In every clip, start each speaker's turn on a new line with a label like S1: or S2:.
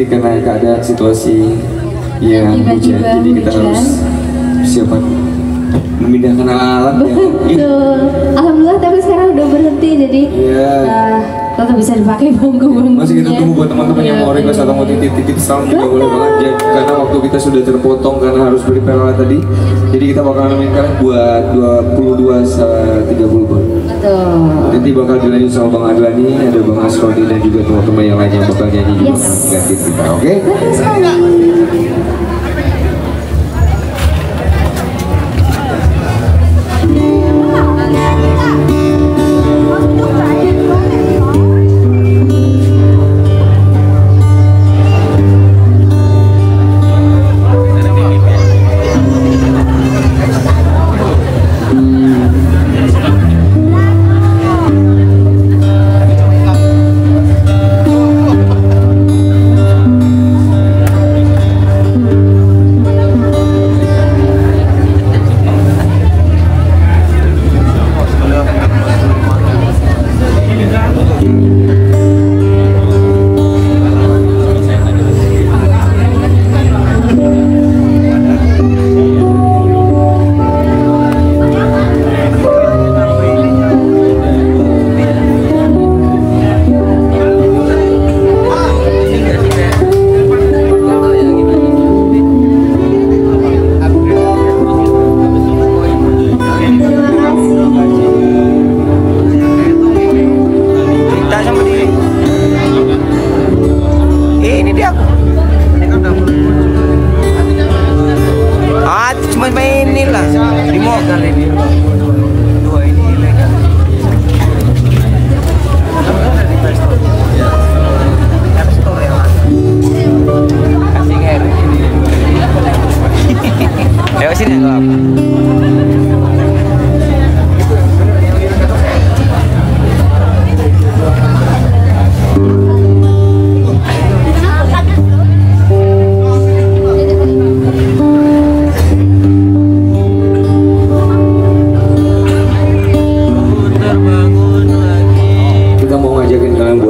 S1: karena keadaan situasi yang hujan, jadi kita harus siapa memindahkan alat ya.
S2: Betul. Alhamdulillah tapi sekarang udah berhenti jadi tetap bisa dipakai bangku-bangkunya.
S1: Masih kita tunggu buat teman-teman yang mau request atau mau titip-titip sound juga boleh banget karena waktu kita sudah terpotong karena harus beli pelet tadi. Jadi kita bakal nemuin buat 22-30
S2: Betul.
S1: Nanti bakal dilanjut sama Bang Adlani, ada Bang Asroni dan juga teman-teman yang lainnya yang bakal nyanyi juga ganti kita, oke?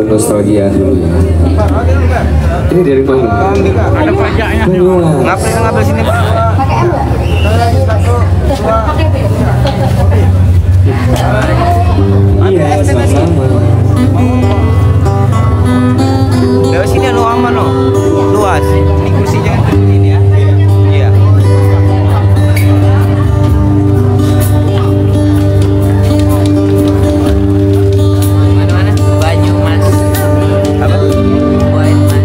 S1: Nostalgia dulu ya. Ini dari mana?
S3: Ada pajaknya. Ngambil sini Pak.
S2: Pakai M nggak?
S1: Iya, sama-sama.
S3: Lewat sini lu aman lo. Luas. Ini kursi jangan begini ya. Iya. Mana-mana? Baju Mas. Apa? Buat Mas.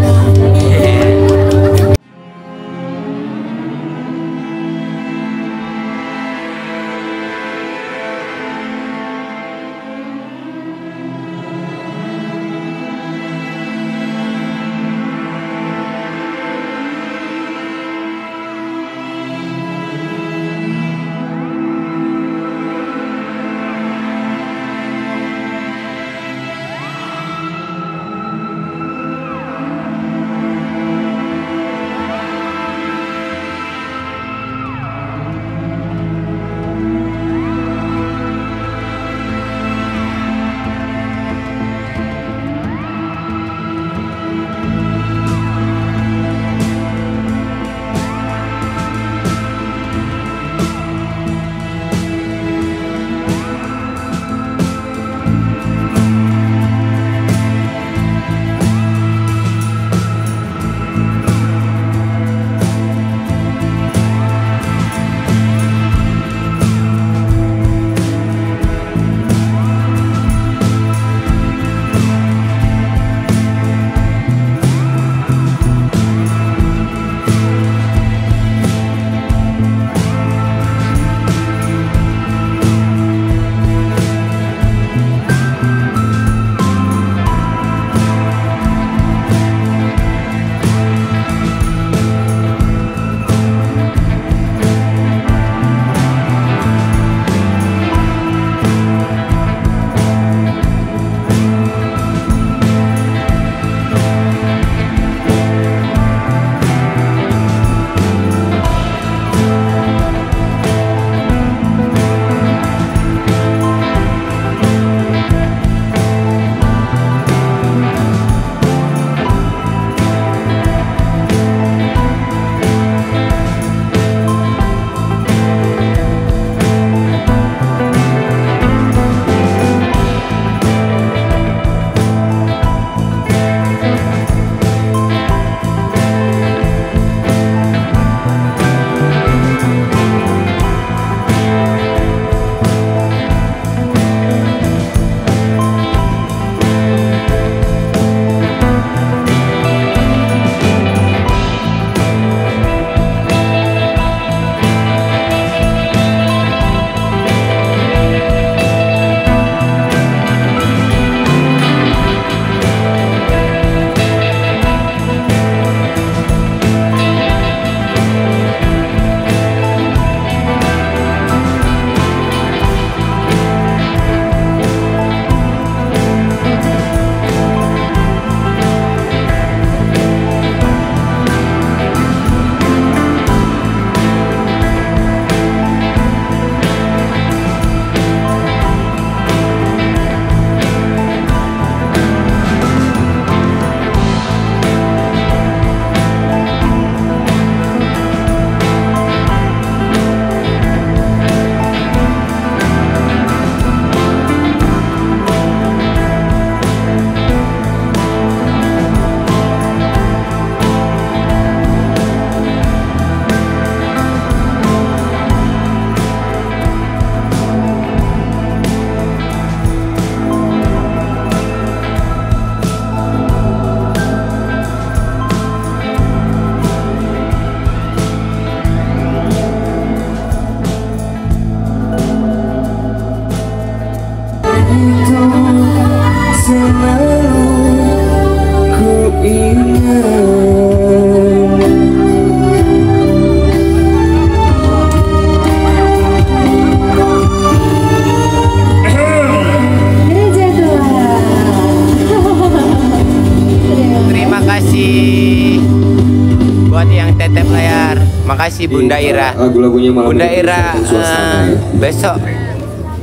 S3: tetep layar. Makasih Bunda Ira.
S1: Lagu-lagunya malam
S3: Bunda
S1: ini
S3: Ira
S1: suasana, ya.
S3: besok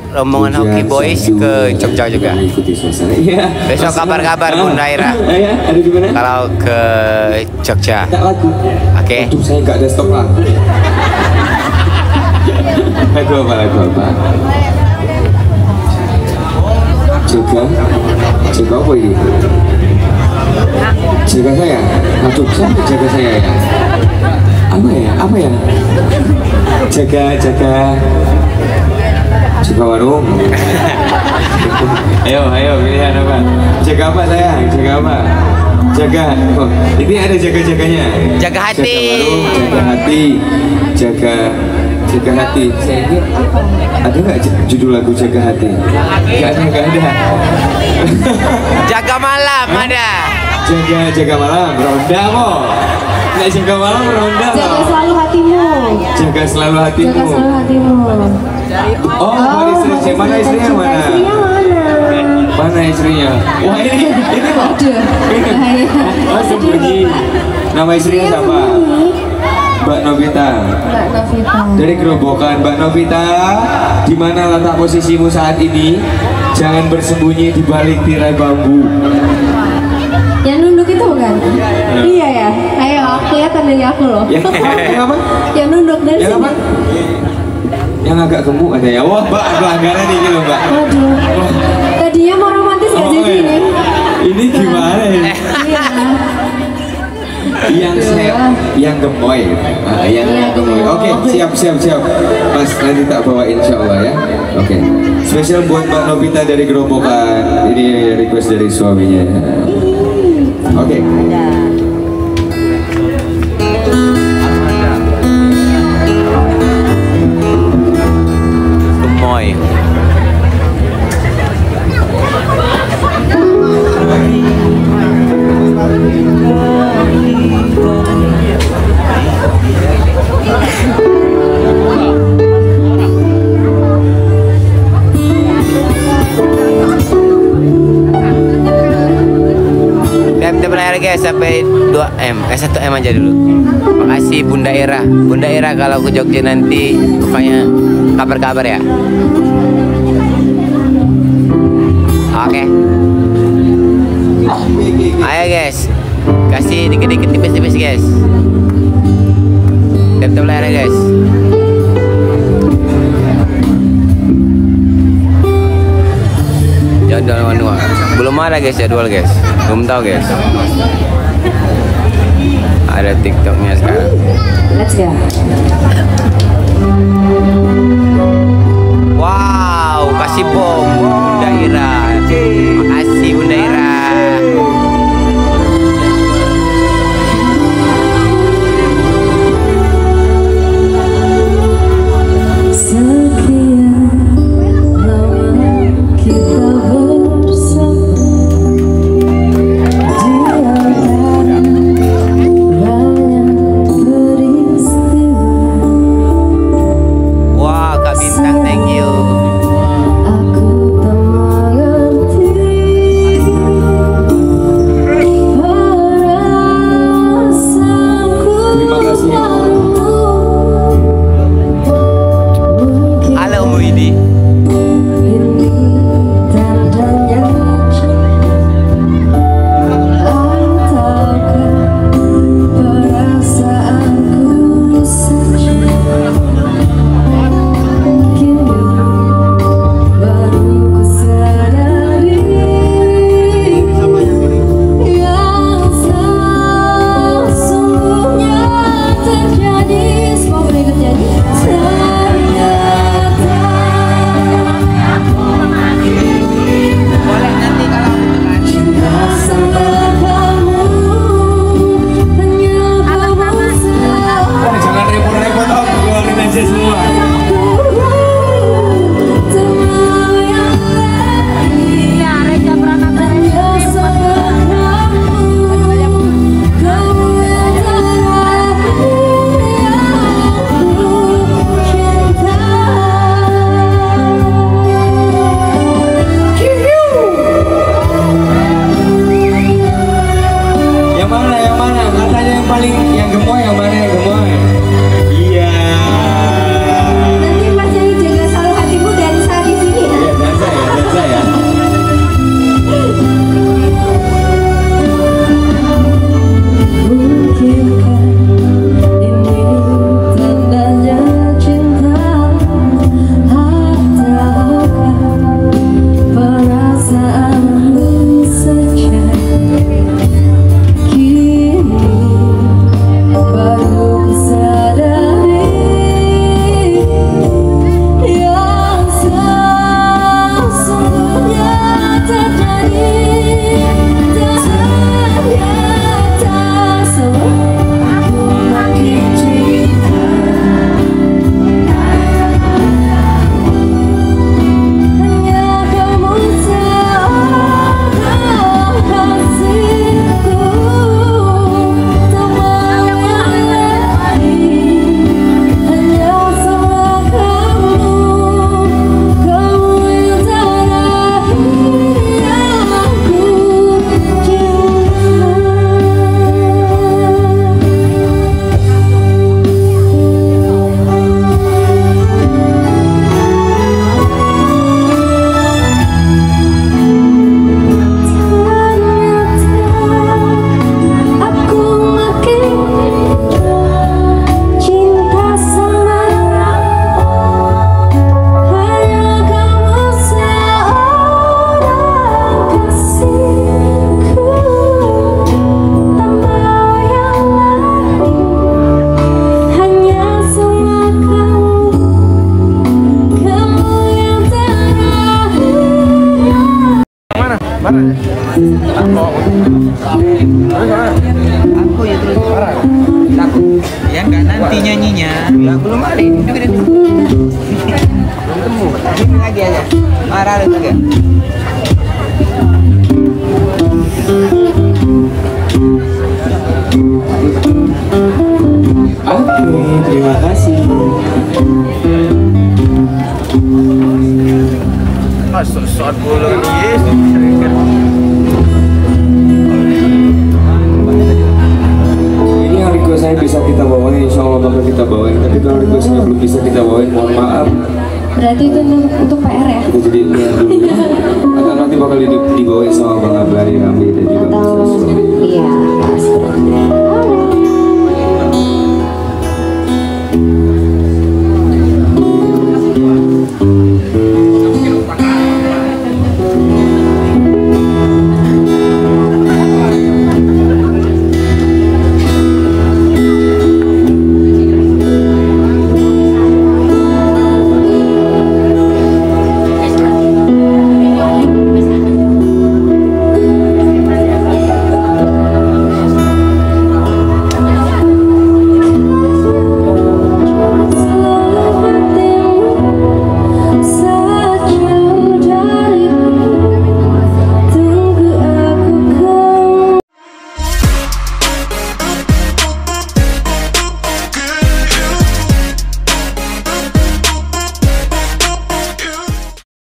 S3: rombongan Hoki Boys ke Jogja juga.
S1: Ikuti suasana. Iya.
S3: Besok kabar-kabar Bunda Ira.
S1: Ya, ada di mana?
S3: Kalau ke Jogja.
S1: Tak lagu.
S3: Oke.
S1: Aduh, saya nggak ada stok lagu. Lagu apa? Jaga apa ini? Jaga saya. Aduh, siapa jaga saya ya? Apa ya? Jaga warung. Ayo pilihan apa? Jaga apa sayang? Jaga apa? Oh, ini ada jaga-jaganya.
S3: Jaga hati.
S1: Jaga hati. Jaga hati. Saya ingat ada nggak judul lagu Jaga Hati? Nggak ada.
S3: Jaga malam ada.
S1: Jaga malam, ronda mo. Nggak jaga malam, ronda.
S2: Jaga selalu hatimu.
S1: Jaga selalu hatimu.
S2: Jaga selalu hatimu.
S1: Oh, mana istrinya mana?
S2: Istrinya mana?
S1: Mana istrinya? Wah ini kok.
S2: Aduh.
S1: Oh sembunyi. Nama istrinya siapa? Mbak Novita.
S2: Mbak Novita.
S1: Dari Gerobokan. Mbak Novita, di mana letak posisimu saat ini? Jangan bersembunyi di balik tirai bambu.
S2: Yang nunduk itu bukan? Iya ya. Ayo, kelihatan dari aku loh.
S1: Yang apa?
S2: Yang nunduk dari
S1: Yang
S2: sini.
S1: apa? Yang agak gemuk ada ya. Wah, Mbak, pelanggaran nih gitu, Mbak.
S2: Waduh. Tadinya mau romantis nggak jadi
S1: iya.
S2: nih.
S1: Ini gimana ya?
S2: Iya.
S1: yang gemoy. Yang gemoy. Oke, siap. Mas nanti tak bawa insya Allah ya. Oke. Spesial buat Mbak Novita dari Gerobokan. Ini request dari suaminya. Oke.
S3: Gemoy. Kita benar guys sampai 2M, 1M aja dulu. Makasih Bunda Ira. Bunda Ira kalau ke Jogja nanti pokoknya kabar-kabar ya. Oke. Ayo guys, kasih dikit-dikit tipis-tipis guys. Tep-tep layar ya guys. Jadwal manual belum ada guys, jadwal guys, belum tahu guys. Ada TikToknya sekarang.
S2: Let's go.
S3: Wow, kasih bom Bunda Ira. Makasih Bunda Ira. Aku ya terus aku ya enggak nanti nyanyinya ya belum ada ini juga belum temu ini lagi aja marah itu ya.
S1: Oke, terima kasih.
S3: Shot bola yes.
S1: Ini yang requestnya bisa kita bawain, insya Allah bakal kita bawain. Tapi kalau requestnya belum bisa kita bawain, mohon maaf.
S2: Berarti itu untuk PR ya?
S1: Kita jadi dulu. Atau nanti bakal dibawain sama Bang Ablari, Rambi dan juga Mas
S2: Atau
S1: Sasori.
S2: iya, pasti.